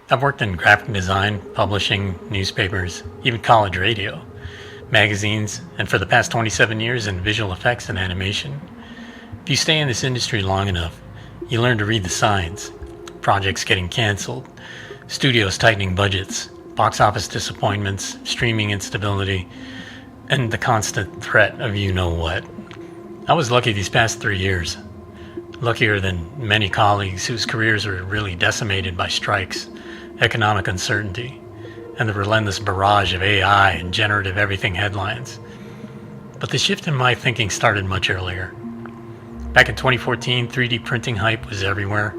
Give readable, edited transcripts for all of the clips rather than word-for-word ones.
I've worked in graphic design, publishing, newspapers, even college radio, magazines, and for the past 27 years in visual effects and animation. If you stay in this industry long enough, you learn to read the signs. Projects getting canceled, studios tightening budgets, box office disappointments, streaming instability, and the constant threat of you-know-what. I was lucky these past 3 years. Luckier than many colleagues whose careers were really decimated by strikes, economic uncertainty, and the relentless barrage of AI and generative everything headlines. But the shift in my thinking started much earlier. Back in 2014, 3D printing hype was everywhere.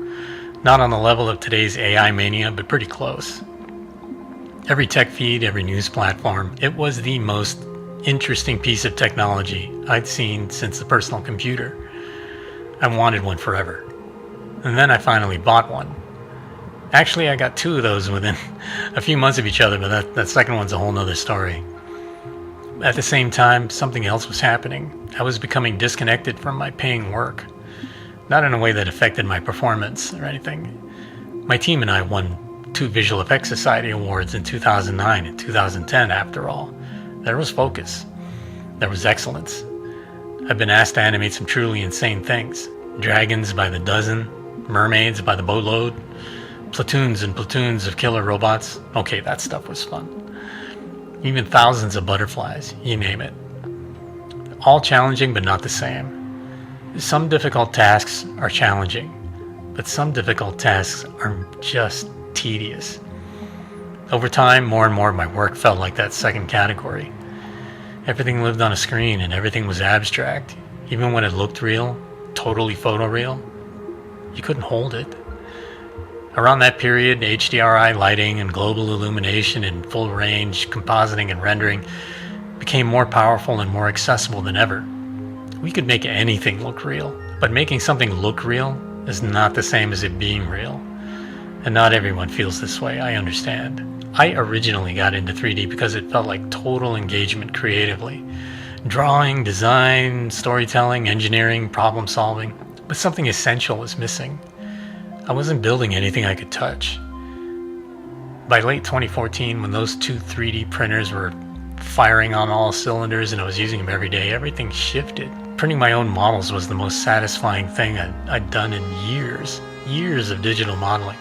Not on the level of today's AI mania, but pretty close. Every tech feed, every news platform, it was the most interesting piece of technology I'd seen since the personal computer. I wanted one forever. And then I finally bought one. Actually, I got two of those within a few months of each other, but that second one's a whole nother story. At the same time, something else was happening. I was becoming disconnected from my paying work. Not in a way that affected my performance or anything. My team and I won 2 Visual Effects Society awards in 2009 and 2010, after all. There was focus. There was excellence. I've been asked to animate some truly insane things. Dragons by the dozen, mermaids by the boatload, platoons and platoons of killer robots. Okay, that stuff was fun. Even thousands of butterflies, you name it. All challenging, but not the same. Some difficult tasks are challenging, but some difficult tasks are just tedious. Over time, more and more of my work felt like that second category. Everything lived on a screen and everything was abstract. Even when it looked real, totally photoreal, you couldn't hold it. Around that period, HDRI lighting and global illumination in full range, compositing and rendering became more powerful and more accessible than ever. We could make anything look real, but making something look real is not the same as it being real. And not everyone feels this way, I understand. I originally got into 3D because it felt like total engagement creatively. Drawing, design, storytelling, engineering, problem solving. But something essential was missing. I wasn't building anything I could touch. By late 2014, when those 2 3D printers were firing on all cylinders and I was using them every day, everything shifted. Printing my own models was the most satisfying thing I'd done in years of digital modeling.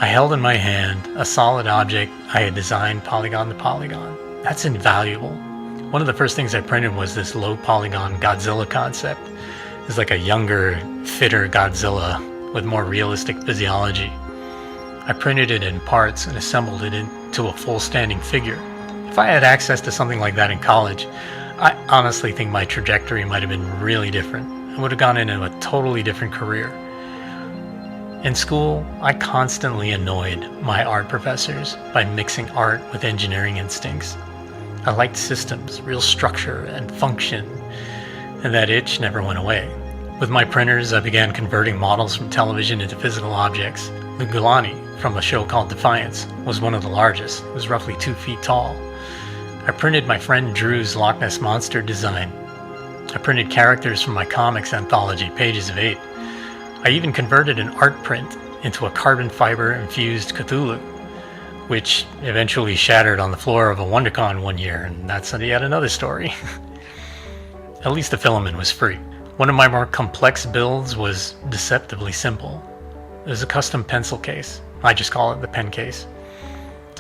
I held in my hand a solid object I had designed polygon to polygon. That's invaluable. One of the first things I printed was this low polygon Godzilla concept. It's like a younger, fitter Godzilla with more realistic physiology. I printed it in parts and assembled it into a full standing figure. If I had access to something like that in college, I honestly think my trajectory might have been really different. I would have gone into a totally different career. In school, I constantly annoyed my art professors by mixing art with engineering instincts. I liked systems, real structure and function, and that itch never went away. With my printers, I began converting models from television into physical objects. The Gulani, from a show called Defiance, was one of the largest. It was roughly 2 feet tall. I printed my friend Drew's Loch Ness Monster design. I printed characters from my comics anthology, Pages of 8. I even converted an art print into a carbon fiber infused Cthulhu, which eventually shattered on the floor of a WonderCon one year, and that's yet another story. At least the filament was free. One of my more complex builds was deceptively simple. It was a custom pencil case. I just call it the pen case.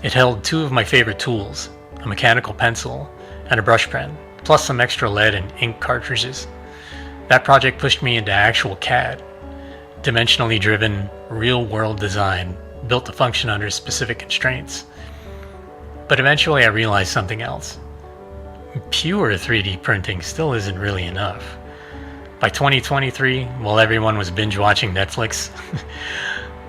It held 2 of my favorite tools, a mechanical pencil and a brush pen, plus some extra lead and ink cartridges. That project pushed me into actual CAD. Dimensionally driven, real-world design, built to function under specific constraints. But eventually I realized something else. Pure 3D printing still isn't really enough. By 2023, while everyone was binge-watching Netflix,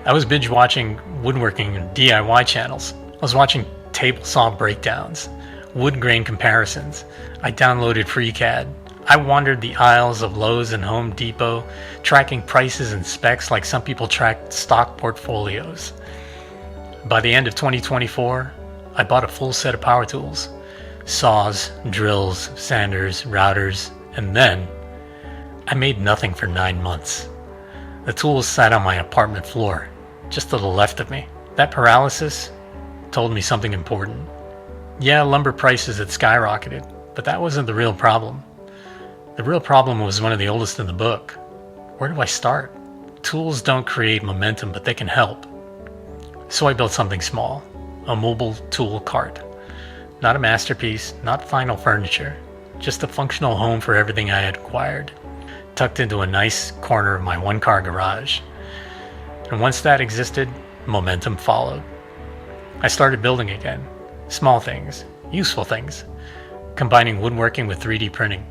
I was binge-watching woodworking and DIY channels. I was watching table saw breakdowns, wood grain comparisons. I downloaded FreeCAD. I wandered the aisles of Lowe's and Home Depot, tracking prices and specs like some people track stock portfolios. By the end of 2024, I bought a full set of power tools. Saws, drills, sanders, routers, and then I made nothing for 9 months. The tools sat on my apartment floor, just to the left of me. That paralysis told me something important. Yeah, lumber prices had skyrocketed, but that wasn't the real problem. The real problem was one of the oldest in the book. Where do I start? Tools don't create momentum, but they can help. So I built something small, a mobile tool cart. Not a masterpiece, not final furniture, just a functional home for everything I had acquired, tucked into a nice corner of my one-car garage. And once that existed, momentum followed. I started building again. Small things, useful things, combining woodworking with 3D printing,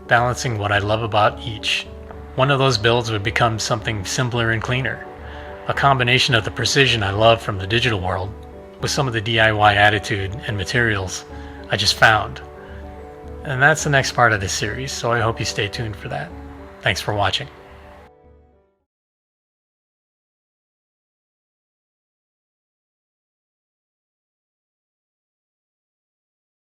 balancing what I love about each. One of those builds would become something simpler and cleaner, a combination of the precision I love from the digital world with some of the DIY attitude and materials I just found. And that's the next part of this series, so I hope you stay tuned for that. Thanks for watching.